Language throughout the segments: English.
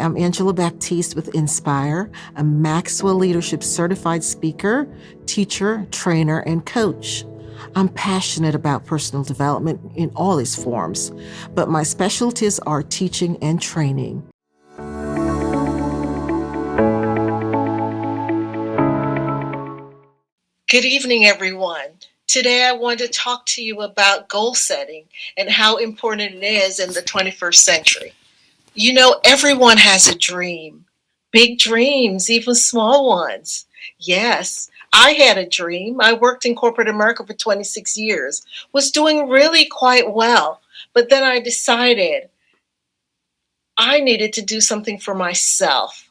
I'm Angela Baptiste with Inspire, a Maxwell Leadership Certified speaker, teacher, trainer, and coach. I'm passionate about personal development in all its forms, but my specialties are teaching and training. Good evening, everyone. Today, I want to talk to you about goal setting and how important it is in the 21st century. You know, everyone has a dream, big dreams, even small ones. Yes, I had a dream. I worked in corporate America for 26 years, was doing really quite well. But then I decided I needed to do something for myself.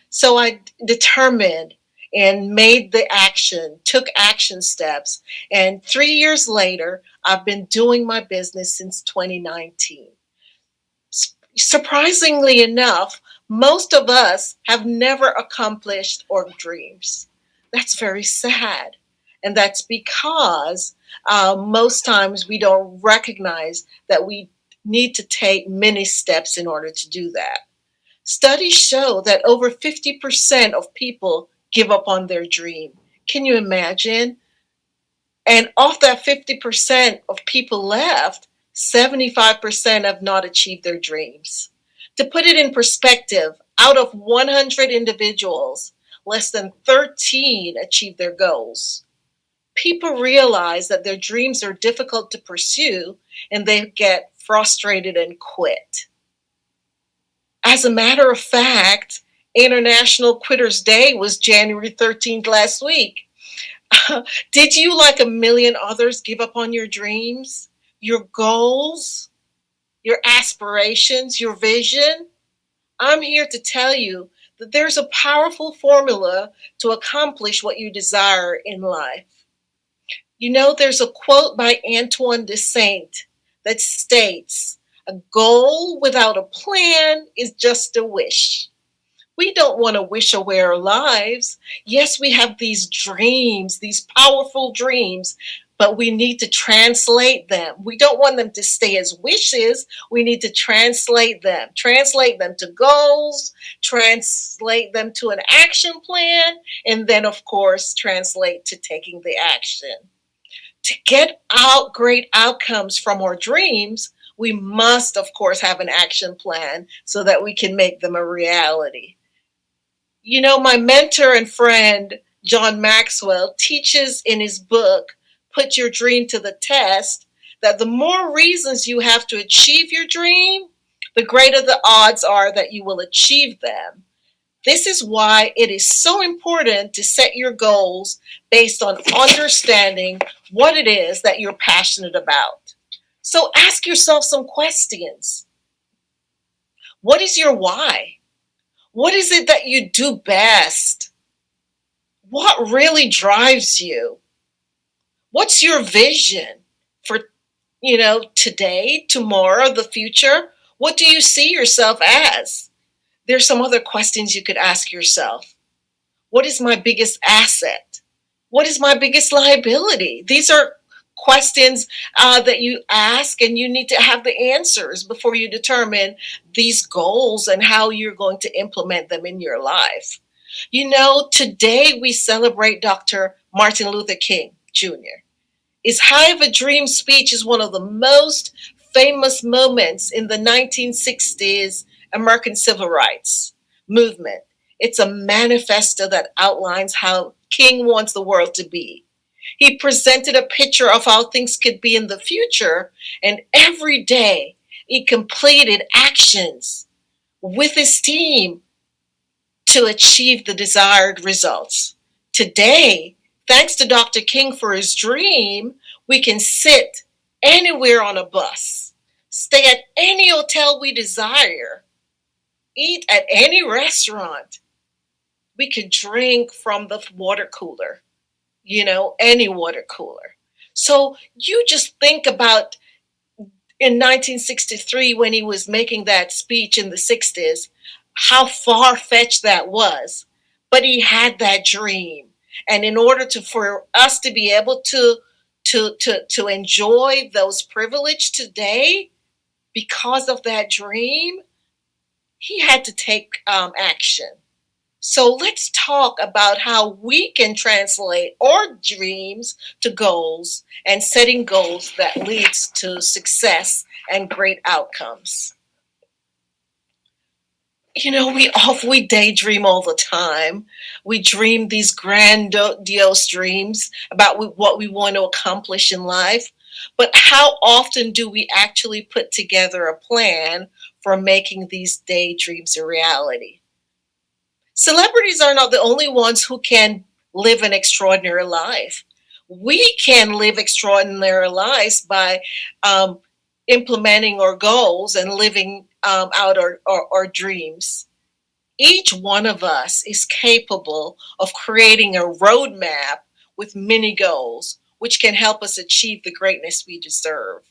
So I determined and made the action, took action steps. And 3 years later, I've been doing my business since 2019. Surprisingly enough, most of us have never accomplished our dreams. That's very sad. And that's because most times we don't recognize that we need to take many steps in order to do that. Studies show that over 50% of people give up on their dream. Can you imagine? And of that 50% of people left, 75% have not achieved their dreams. To put it in perspective, out of 100 individuals, less than 13 achieve their goals. People realize that their dreams are difficult to pursue and they get frustrated and quit. As a matter of fact, International Quitters Day was January 13th last week. Did you, like a million others, give up on your dreams, your goals, your aspirations, your vision? I'm here to tell you that there's a powerful formula to accomplish what you desire in life. You know, there's a quote by Antoine de Saint that states, "A goal without a plan is just a wish." We don't want to wish away our lives. Yes, we have these dreams, these powerful dreams, but we need to translate them. We don't want them to stay as wishes. We need to translate them to goals, translate them to an action plan, and then, of course, translate to taking the action. To get out great outcomes from our dreams, we must, of course, have an action plan so that we can make them a reality. You know, my mentor and friend, John Maxwell, teaches in his book, Put Your Dream to the Test, that the more reasons you have to achieve your dream, the greater the odds are that you will achieve them. This is why it is so important to set your goals based on understanding what it is that you're passionate about. So ask yourself some questions. What is your why? What is it that you do best? What really drives you? What's your vision for, today, tomorrow, the future? What do you see yourself as? There's some other questions you could ask yourself. What is my biggest asset? What is my biggest liability? These are questions that you ask, and you need to have the answers before you determine these goals and how you're going to implement them in your life. You know, today we celebrate Dr. Martin Luther King Jr. His High of a Dream speech is one of the most famous moments in the 1960s American civil rights movement. It's a manifesto that outlines how King wants the world to be. He presented a picture of how things could be in the future, and every day he completed actions with his team to achieve the desired results. Today, thanks to Dr. King for his dream, we can sit anywhere on a bus, stay at any hotel we desire, eat at any restaurant. We could drink from the water cooler, any water cooler. So you just think about in 1963 when he was making that speech in the 60s, how far fetched that was. But he had that dream. And in order for us to be able to enjoy those privileges today because of that dream, he had to take action. So let's talk about how we can translate our dreams to goals and setting goals that leads to success and great outcomes. We daydream all the time. We dream these grandiose dreams about what we want to accomplish in life. But how often do we actually put together a plan for making these daydreams a reality? Celebrities are not the only ones who can live an extraordinary life. We can live extraordinary lives by um, implementing our goals and living out our dreams. Each one of us is capable of creating a roadmap with many goals, which can help us achieve the greatness we deserve.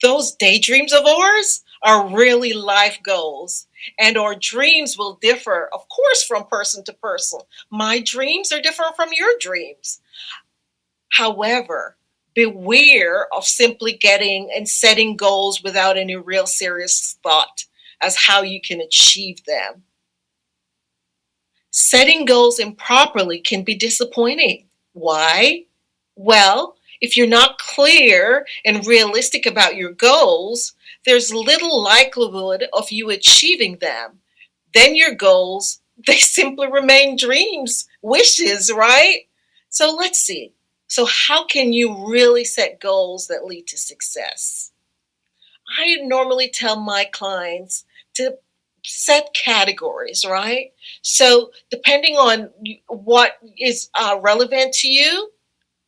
Those daydreams of ours are really life goals. And our dreams will differ, of course, from person to person. My dreams are different from your dreams. However, beware of simply getting and setting goals without any real serious thought as how you can achieve them. Setting goals improperly can be disappointing. Why? Well, if you're not clear and realistic about your goals, there's little likelihood of you achieving them. Then your goals, they simply remain dreams, wishes, right? So let's see. So, how can you really set goals that lead to success? I normally tell my clients to set categories, right? So, depending on what is relevant to you,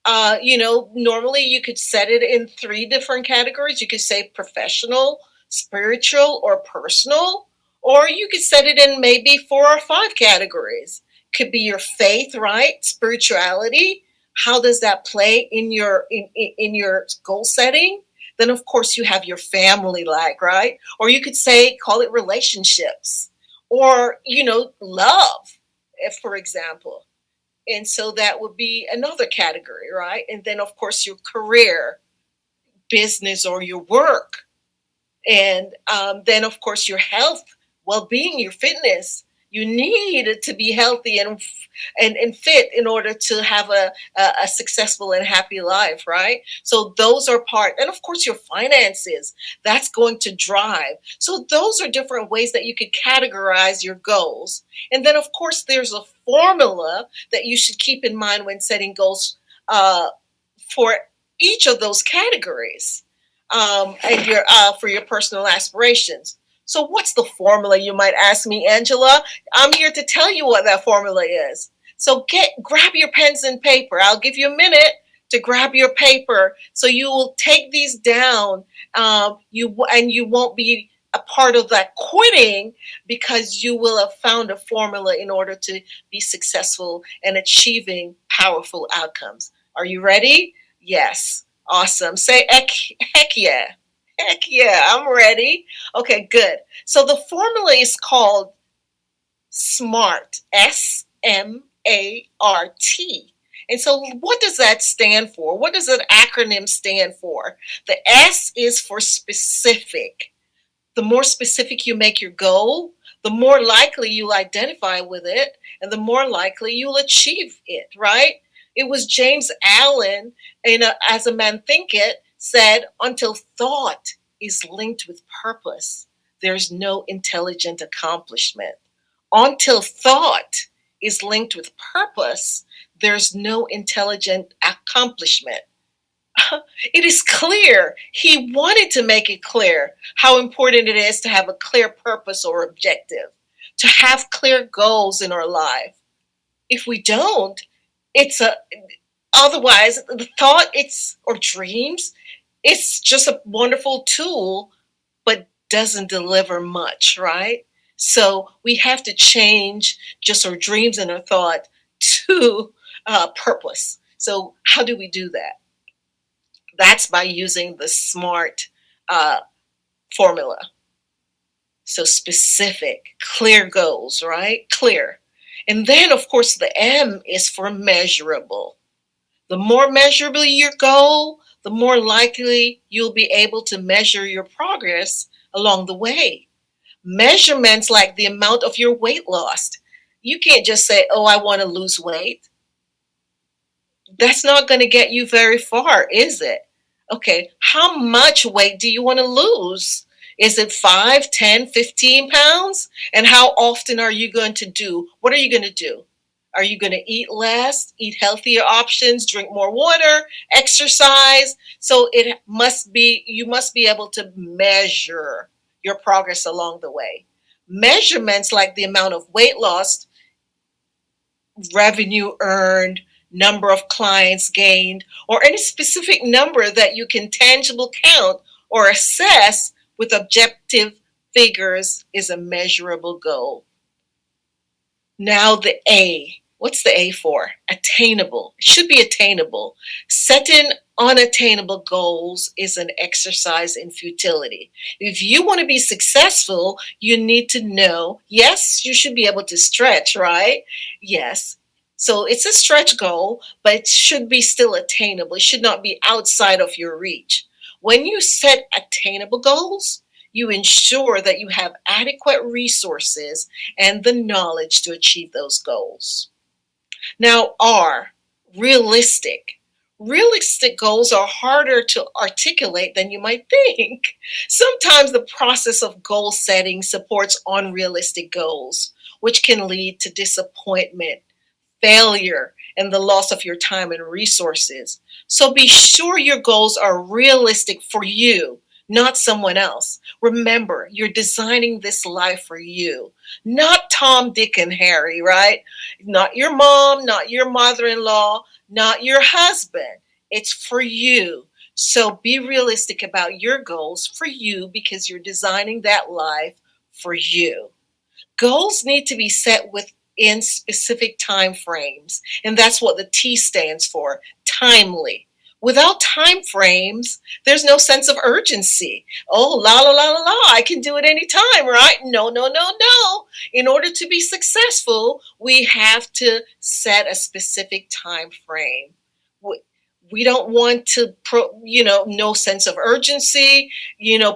normally you could set it in three different categories. You could say professional, spiritual, or personal, or you could set it in maybe four or five categories. Could be your faith, right? Spirituality. How does that play in in your goal setting? Then of course you have your family, like, right? Or you could say call it relationships, or love, if for example. And so that would be another category, right? And then, of course, your career, business, or your work. And then, of course, your health, well being, your fitness. You need to be healthy and fit in order to have a successful and happy life, right? So those are part, and of course, your finances, that's going to drive. So those are different ways that you could categorize your goals. And then, of course, there's a formula that you should keep in mind when setting goals uh, for each of those categories, and your for your personal aspirations. So, what's the formula, you might ask me, Angela? I'm here to tell you what that formula is. So, grab your pens and paper. I'll give you a minute to grab your paper, so you will take these down. You won't be a part of that quitting, because you will have found a formula in order to be successful and achieving powerful outcomes. Are you ready? Yes. Awesome. Say heck yeah. Heck yeah, I'm ready. Okay, good. So the formula is called SMART. SMART. And so what does that stand for? What does that acronym stand for? The S is for specific. The more specific you make your goal, the more likely you'll identify with it, and the more likely you'll achieve it, right? It was James Allen, As a Man Thinketh, said, until thought is linked with purpose, there's no intelligent accomplishment. Until thought is linked with purpose, there's no intelligent accomplishment. It is clear. He wanted to make it clear how important it is to have a clear purpose or objective, to have clear goals in our life. If we don't, it's a otherwise the thought it's or dreams, it's just a wonderful tool, but doesn't deliver much, right? So we have to change just our dreams and our thought to purpose. So how do we do that? That's by using the SMART uh, formula. So specific, clear goals, right? Clear. And then, of course, the M is for measurable. The more measurable your goal, the more likely you'll be able to measure your progress along the way. Measurements like the amount of your weight lost. You can't just say, oh, I want to lose weight. That's not going to get you very far, is it? Okay, how much weight do you want to lose? Is it 5, 10, 15 pounds? And how often are you going to do? What are you going to do? Are you going to eat less, eat healthier options, drink more water, exercise? So you must be able to measure your progress along the way. Measurements like the amount of weight lost, revenue earned, number of clients gained, or any specific number that you can tangible count or assess with objective figures is a measurable goal. Now the A. What's the A for? Attainable. It should be attainable. Setting unattainable goals is an exercise in futility. If you want to be successful, you need to know, yes, you should be able to stretch, right? Yes. So it's a stretch goal, but it should be still attainable. It should not be outside of your reach. When you set attainable goals, you ensure that you have adequate resources and the knowledge to achieve those goals. Now, R, realistic. Realistic goals are harder to articulate than you might think. Sometimes the process of goal setting supports unrealistic goals, which can lead to disappointment, failure, and the loss of your time and resources. So be sure your goals are realistic for you, not someone else. Remember, you're designing this life for you, not Tom, Dick, and Harry, right? Not your mom, not your mother in law, not your husband. It's for you. So be realistic about your goals for you because you're designing that life for you. Goals need to be set within specific time frames, and that's what the T stands for, timely. Without time frames, there's no sense of urgency. Oh, la la la la la, I can do it anytime, right? No, no, no, no. In order to be successful, we have to set a specific time frame. We don't want to no sense of urgency,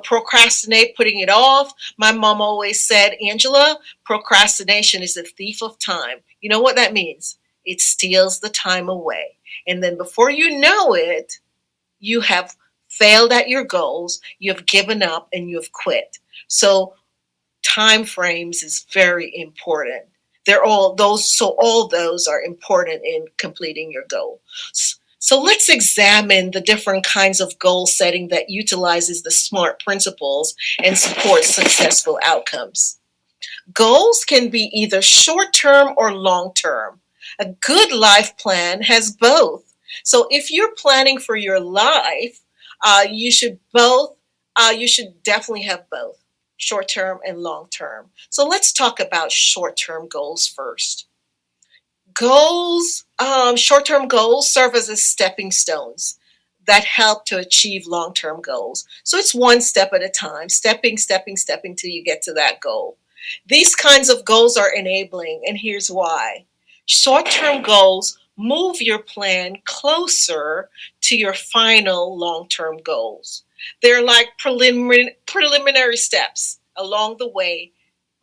procrastinate, putting it off. My mom always said, Angela, procrastination is a thief of time. You know what that means? It steals the time away, and then before you know it, you have failed at your goals, you have given up, and you have quit. So time frames is very important. All those are important in completing your goal. So let's examine the different kinds of goal setting that utilizes the SMART principles and supports successful outcomes. Goals can be either short term or long term. A good life plan has both. So if you're planning for your life, you should definitely have both, short term and long term. So let's talk about short term goals first. Short term goals serve as stepping stones that help to achieve long term goals. So it's one step at a time, stepping till you get to that goal. These kinds of goals are enabling, and here's why. Short term goals move your plan closer to your final long term goals. They're like preliminary steps along the way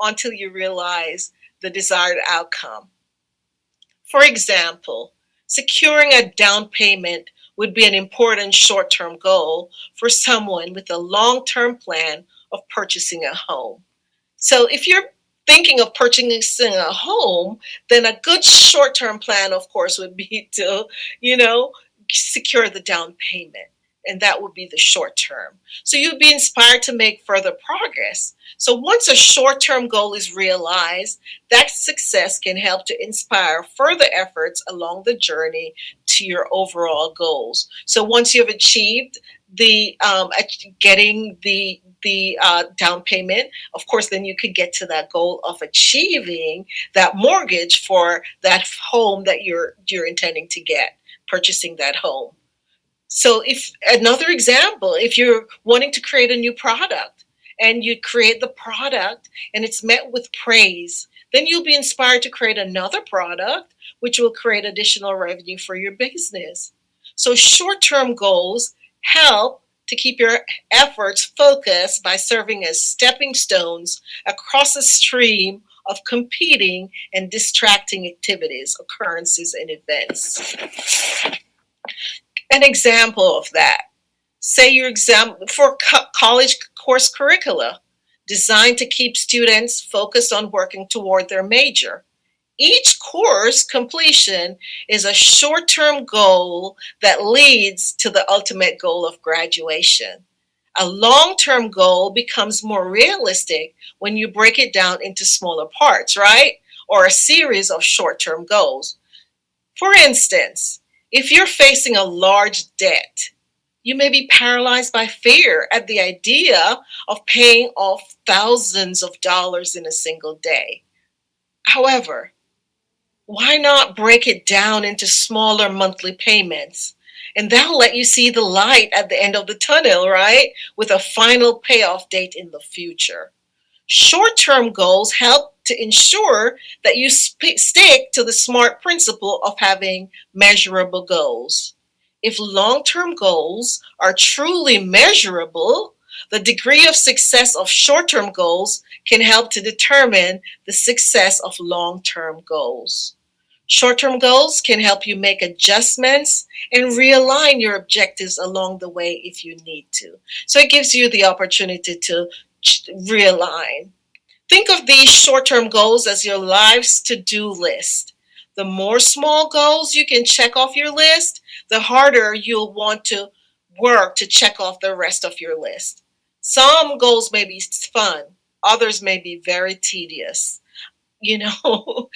until you realize the desired outcome. For example, securing a down payment would be an important short term goal for someone with a long term plan of purchasing a home. So, if you're thinking of purchasing a home, then a good short term plan, of course, would be to, you know, secure the down payment. And that would be the short term. So you'd be inspired to make further progress. So once a short term goal is realized, that success can help to inspire further efforts along the journey to your overall goals. So once you've achieved getting the down payment, of course, then you could get to that goal of achieving that mortgage for that home that you're intending to get, purchasing that home. So, if another example, if you're wanting to create a new product and you create the product and it's met with praise, then you'll be inspired to create another product, which will create additional revenue for your business. So, short term goals help to keep your efforts focused by serving as stepping stones across a stream of competing and distracting activities, occurrences, and events. An example of that, say your exam for college course curricula designed to keep students focused on working toward their major. Each course completion is a short term goal that leads to the ultimate goal of graduation. A long term goal becomes more realistic when you break it down into smaller parts, right? Or a series of short term goals. For instance, if you're facing a large debt, you may be paralyzed by fear at the idea of paying off thousands of dollars in a single day. However, why not break it down into smaller monthly payments? And that'll let you see the light at the end of the tunnel, right? With a final payoff date in the future. Short term goals help to ensure that you stick to the SMART principle of having measurable goals. If long term goals are truly measurable, the degree of success of short term goals can help to determine the success of long term goals. Short term goals can help you make adjustments and realign your objectives along the way if you need to. So it gives you the opportunity to realign. Think of these short term goals as your life's to do list. The more small goals you can check off your list, the harder you'll want to work to check off the rest of your list. Some goals may be fun, others may be very tedious. You know,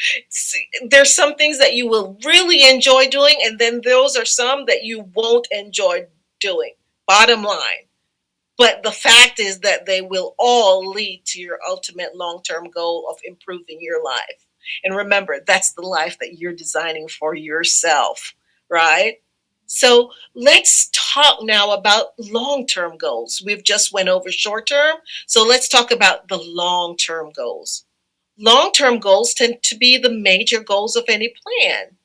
there's some things that you will really enjoy doing, and then those are some that you won't enjoy doing. Bottom line. But the fact is that they will all lead to your ultimate long term goal of improving your life. And remember, that's the life that you're designing for yourself, right? So let's talk now about long term goals. We've just went over short term. So let's talk about the long term goals. Long term goals tend to be the major goals of any plan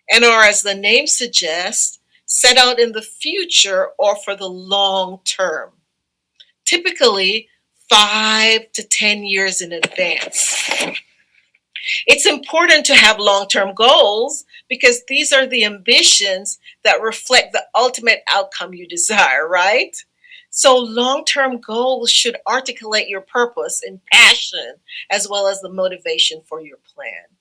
and are, as the name suggests, set out in the future or for the long term, typically 5 to 10 years in advance. It's important to have long term goals because these are the ambitions that reflect the ultimate outcome you desire, right? So, long term goals should articulate your purpose and passion as well as the motivation for your plan.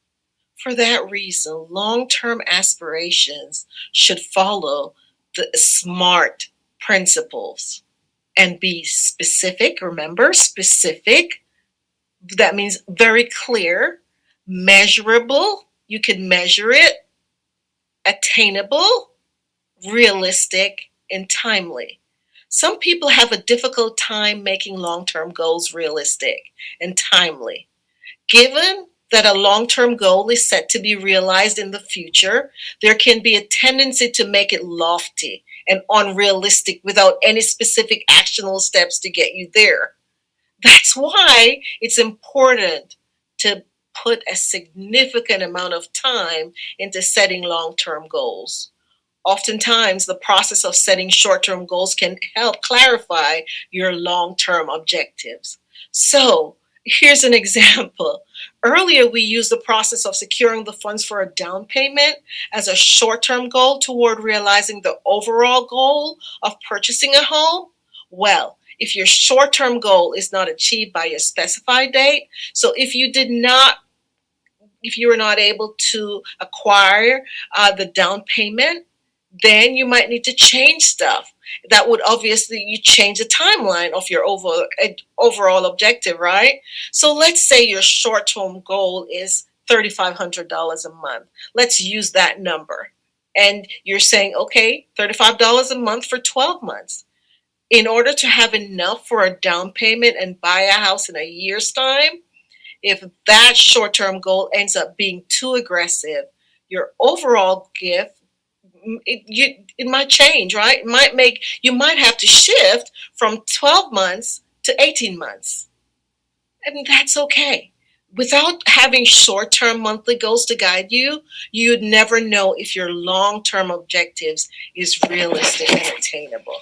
For that reason, long term aspirations should follow the SMART principles and be specific. Remember, specific, that means very clear, measurable, you can measure it, attainable, realistic, and timely. Some people have a difficult time making long term goals realistic and timely. Given that a long term goal is set to be realized in the future, there can be a tendency to make it lofty and unrealistic without any specific actionable steps to get you there. That's why it's important to put a significant amount of time into setting long term goals. Oftentimes, the process of setting short term goals can help clarify your long term objectives. So, here's an example. Earlier, we used the process of securing the funds for a down payment as a short term goal toward realizing the overall goal of purchasing a home. Well, if your short term goal is not achieved by a specified date, so if you were not able to acquire the down payment, then you might need to change stuff. That would obviously you change the timeline of your overall objective, right? So let's say your short-term goal is $3,500 a month. Let's use that number. And you're saying, okay, $35 a month for 12 months. In order to have enough for a down payment and buy a house in a year's time, if that short-term goal ends up being too aggressive, your overall gift it might change, right? You might have to shift from 12 months to 18 months. And that's okay. Without having short-term monthly goals to guide you, you'd never know if your long-term objectives is realistic and attainable.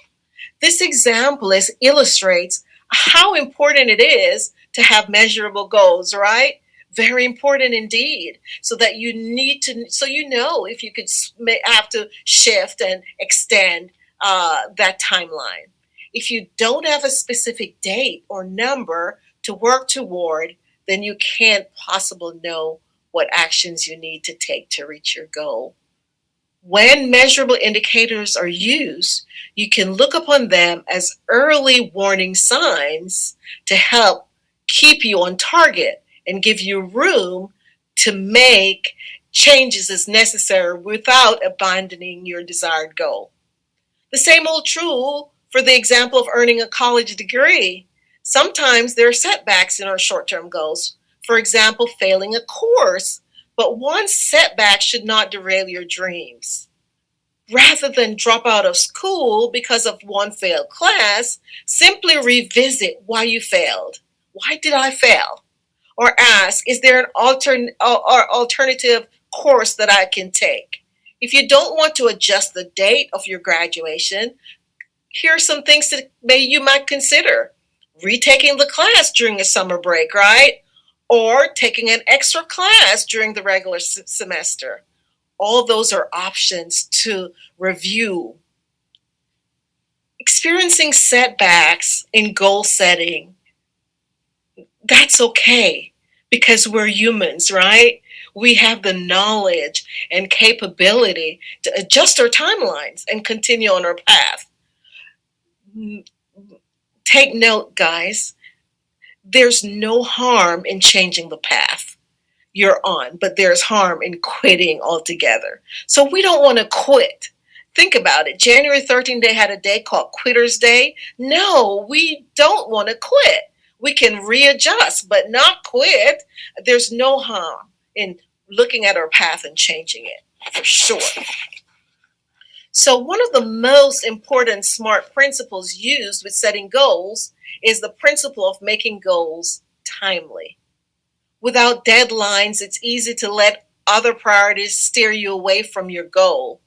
This example illustrates how important it is to have measurable goals, right? Very important indeed. So that you need to, so you know if you could have to shift and extend that timeline. If you don't have a specific date or number to work toward, then you can't possibly know what actions you need to take to reach your goal. When measurable indicators are used, you can look upon them as early warning signs to help keep you on target and give you room to make changes as necessary without abandoning your desired goal. The same old true for the example of earning a college degree. Sometimes there are setbacks in our short term goals. For example, failing a course, but one setback should not derail your dreams. Rather than drop out of school because of one failed class, simply revisit why you failed. Why did I fail? Or ask, is there an alternative course that I can take? If you don't want to adjust the date of your graduation, here are some things that you might consider. Retaking the class during a summer break, right? Or taking an extra class during the regular semester. All those are options to review. Experiencing setbacks in goal setting, that's okay because we're humans, right? We have the knowledge and capability to adjust our timelines and continue on our path. Take note, guys, there's no harm in changing the path you're on, but there's harm in quitting altogether. So we don't want to quit. Think about it. January 13th, they had a day called Quitter's Day. No, we don't want to quit. We can readjust, but not quit. There's no harm in looking at our path and changing it, for sure. So, one of the most important SMART principles used with setting goals is the principle of making goals timely. Without deadlines, it's easy to let other priorities steer you away from your goal.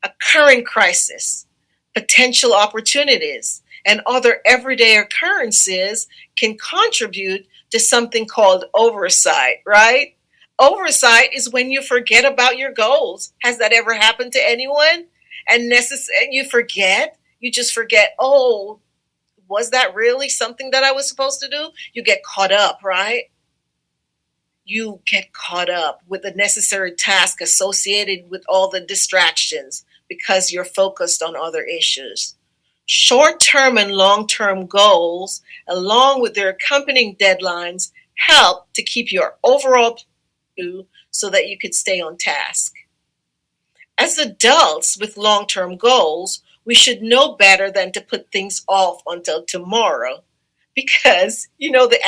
A current crisis, potential opportunities, and other everyday occurrences can contribute to something called oversight, right? Oversight is when you forget about your goals. Has that ever happened to anyone? And you forget, you just forget, oh, was that really something that I was supposed to do? You get caught up, right? You get caught up with the necessary task associated with all the distractions because you're focused on other issues. Short term and long term goals, along with their accompanying deadlines, help to keep your overall so that you could stay on task. As adults with long term goals, we should know better than to put things off until tomorrow because you know the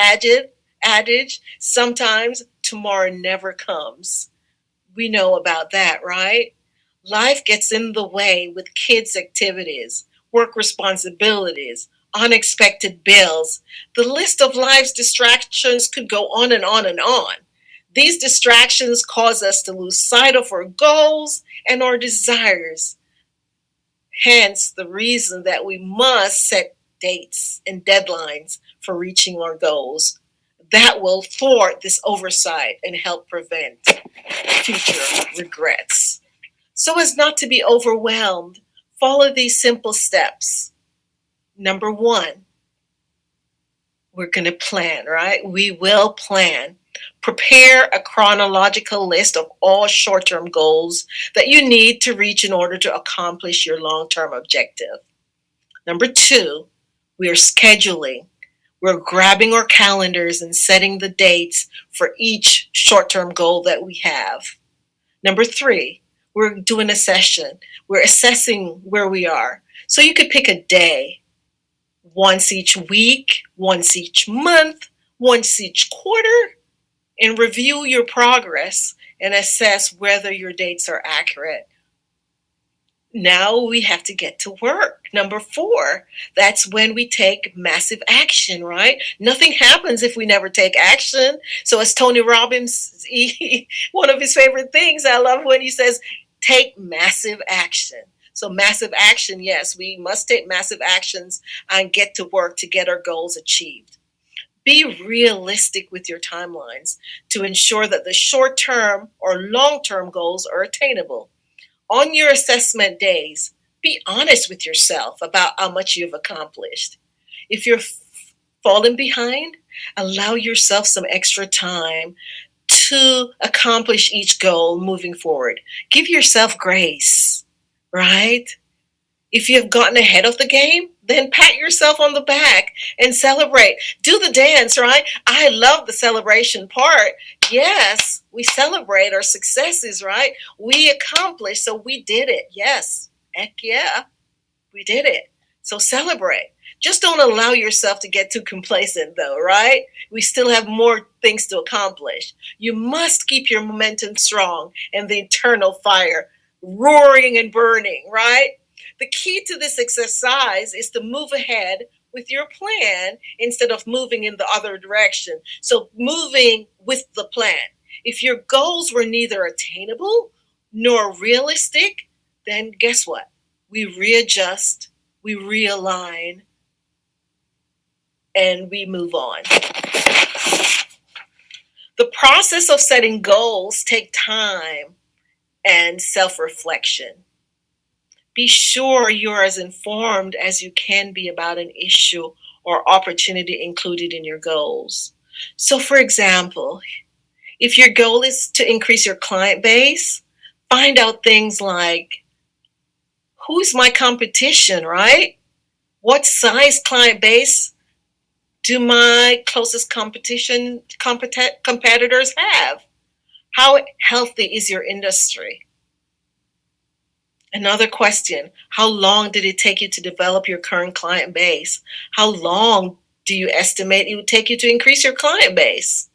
adage, sometimes tomorrow never comes. We know about that, right? Life gets in the way with kids' activities, work responsibilities, unexpected bills. The list of life's distractions could go on and on and on. These distractions cause us to lose sight of our goals and our desires. Hence, the reason that we must set dates and deadlines for reaching our goals. That will thwart this oversight and help prevent future regrets. So as not to be overwhelmed, follow these simple steps. Number one, we're going to plan, right? We will plan. Prepare a chronological list of all short term goals that you need to reach in order to accomplish your long term objective. Number two, we are scheduling. We're grabbing our calendars and setting the dates for each short term goal that we have. Number three, we're doing a session. We're assessing where we are. So you could pick a day, once each week, once each month, once each quarter, and review your progress and assess whether your dates are accurate. Now we have to get to work. Number four, that's when we take massive action, right? Nothing happens if we never take action. So as Tony Robbins, one of his favorite things, I love when he says, take massive action. So massive action, yes, we must take massive actions and get to work to get our goals achieved. Be realistic with your timelines to ensure that the short term or long term goals are attainable. On your assessment days, be honest with yourself about how much you've accomplished. If you're falling behind, allow yourself some extra time to accomplish each goal moving forward. Give yourself grace, right? If you've gotten ahead of the game, then pat yourself on the back and celebrate. Do the dance, right? I love the celebration part. Yes, we celebrate our successes, right? We accomplished, so we did it. Yes, heck yeah, we did it. So celebrate. Just don't allow yourself to get too complacent, though, right? We still have more things to accomplish. You must keep your momentum strong and the internal fire roaring and burning, right? The key to this exercise is to move ahead with your plan instead of moving in the other direction. So, moving with the plan. If your goals were neither attainable nor realistic, then guess what? We readjust, we realign, and we move on. The process of setting goals take time and self-reflection. Be sure you're as informed as you can be about an issue or opportunity included in your goals. So, for example, if your goal is to increase your client base, find out things like who's my competition, right? What size client base do my closest competitors have? How healthy is your industry? Another question, how long did it take you to develop your current client base? How long do you estimate it would take you to increase your client base?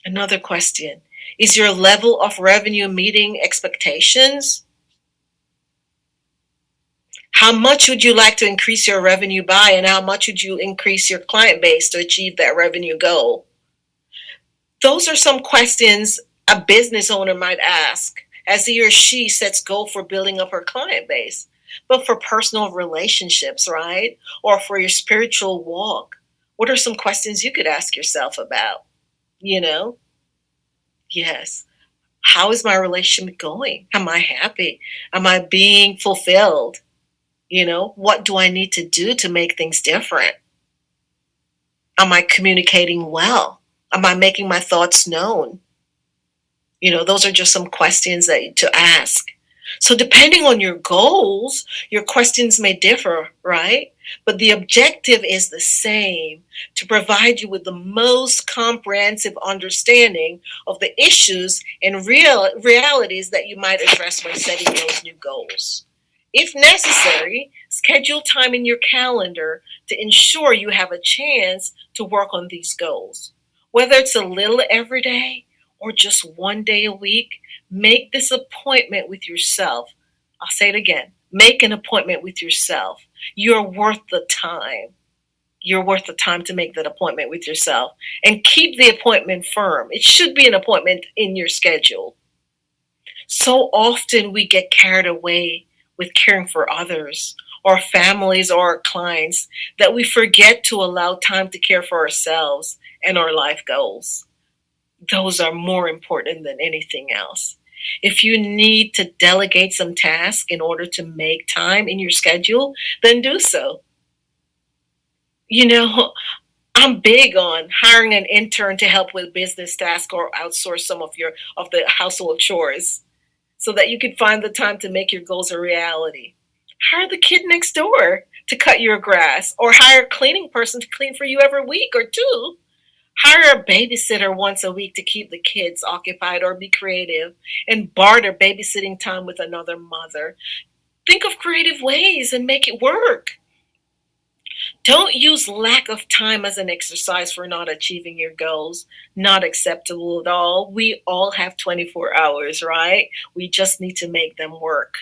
Another question, is your level of revenue meeting expectations? How much would you like to increase your revenue by, and how much would you increase your client base to achieve that revenue goal? Those are some questions a business owner might ask as he or she sets goal for building up her client base. But for personal relationships, right? Or for your spiritual walk, what are some questions you could ask yourself about? You know, yes. How is my relationship going? Am I happy? Am I being fulfilled? What do I need to do to make things different? Am I communicating well? Am I making my thoughts known? Those are just some questions to ask. So depending on your goals, your questions may differ, right? But the objective is the same, to provide you with the most comprehensive understanding of the issues and realities that you might address when setting those new goals. If necessary, schedule time in your calendar to ensure you have a chance to work on these goals. Whether it's a little every day or just one day a week, make this appointment with yourself. I'll say it again. Make an appointment with yourself. You're worth the time. You're worth the time to make that appointment with yourself. And keep the appointment firm. It should be an appointment in your schedule. So often we get carried away with caring for others, or families, or our clients, that we forget to allow time to care for ourselves and our life goals. Those are more important than anything else. If you need to delegate some tasks in order to make time in your schedule, then do so. I'm big on hiring an intern to help with business tasks or outsource some of the household chores so that you can find the time to make your goals a reality. Hire the kid next door to cut your grass, or hire a cleaning person to clean for you every week or two. Hire a babysitter once a week to keep the kids occupied, or be creative and barter babysitting time with another mother. Think of creative ways and make it work. Don't use lack of time as an exercise for not achieving your goals. Not acceptable at all. We all have 24 hours, right? We just need to make them work.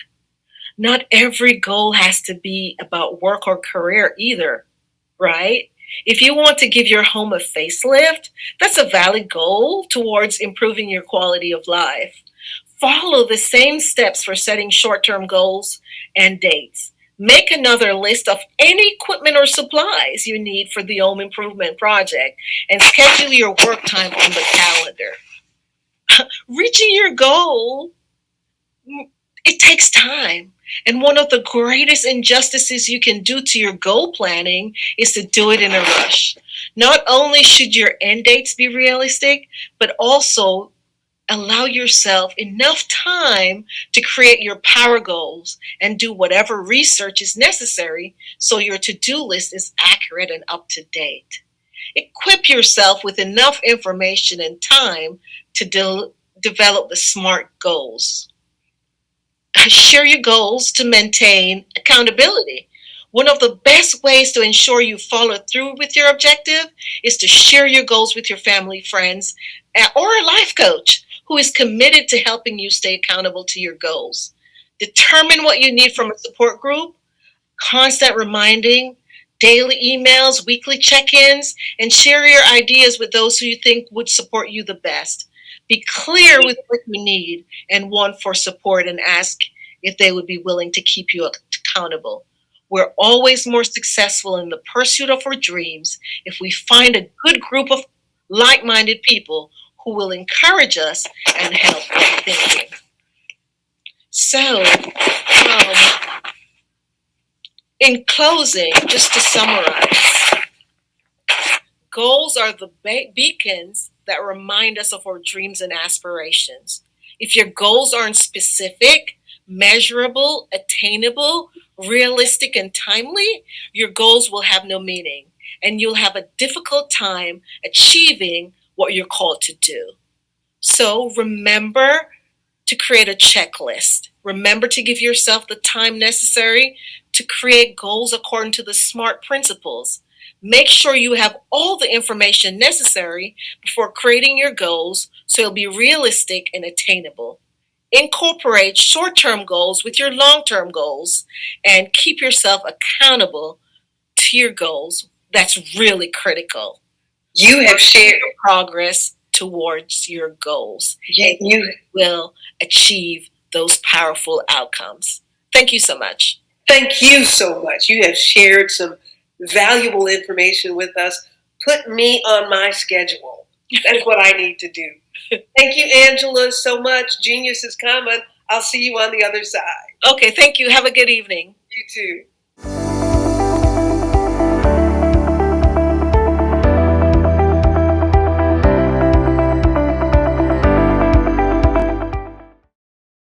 Not every goal has to be about work or career either, right? If you want to give your home a facelift, that's a valid goal towards improving your quality of life. Follow the same steps for setting short term goals and dates. Make another list of any equipment or supplies you need for the home improvement project and schedule your work time on the calendar. Reaching your goal, it takes time. And one of the greatest injustices you can do to your goal planning is to do it in a rush. Not only should your end dates be realistic, but also allow yourself enough time to create your power goals and do whatever research is necessary so your to do list is accurate and up to date. Equip yourself with enough information and time to develop the SMART goals. Share your goals to maintain accountability. One of the best ways to ensure you follow through with your objective is to share your goals with your family, friends, or a life coach who is committed to helping you stay accountable to your goals. Determine what you need from a support group, constant reminding, daily emails, weekly check ins, and share your ideas with those who you think would support you the best. Be clear with what you need and want for support and ask if they would be willing to keep you accountable. We're always more successful in the pursuit of our dreams if we find a good group of like minded people who will encourage us and help our thinking. So, in closing, just to summarize, goals are the beacons that remind us of our dreams and aspirations. If your goals aren't specific, measurable, attainable, realistic, and timely, your goals will have no meaning, and you'll have a difficult time achieving what you're called to do. So remember to create a checklist. Remember to give yourself the time necessary to create goals according to the SMART principles. Make sure you have all the information necessary before creating your goals so it'll be realistic and attainable. Incorporate short term goals with your long term goals and keep yourself accountable to your goals. That's really critical. You have shared Your progress towards your goals. you Will achieve those powerful outcomes. Thank you so much. Thank you so much. You have shared some valuable information with us. Put me on my schedule. That's what I need to do. Thank you, Angela, so much. Genius is coming. I'll see you on the other side. Okay, thank you. Have a good evening. You too.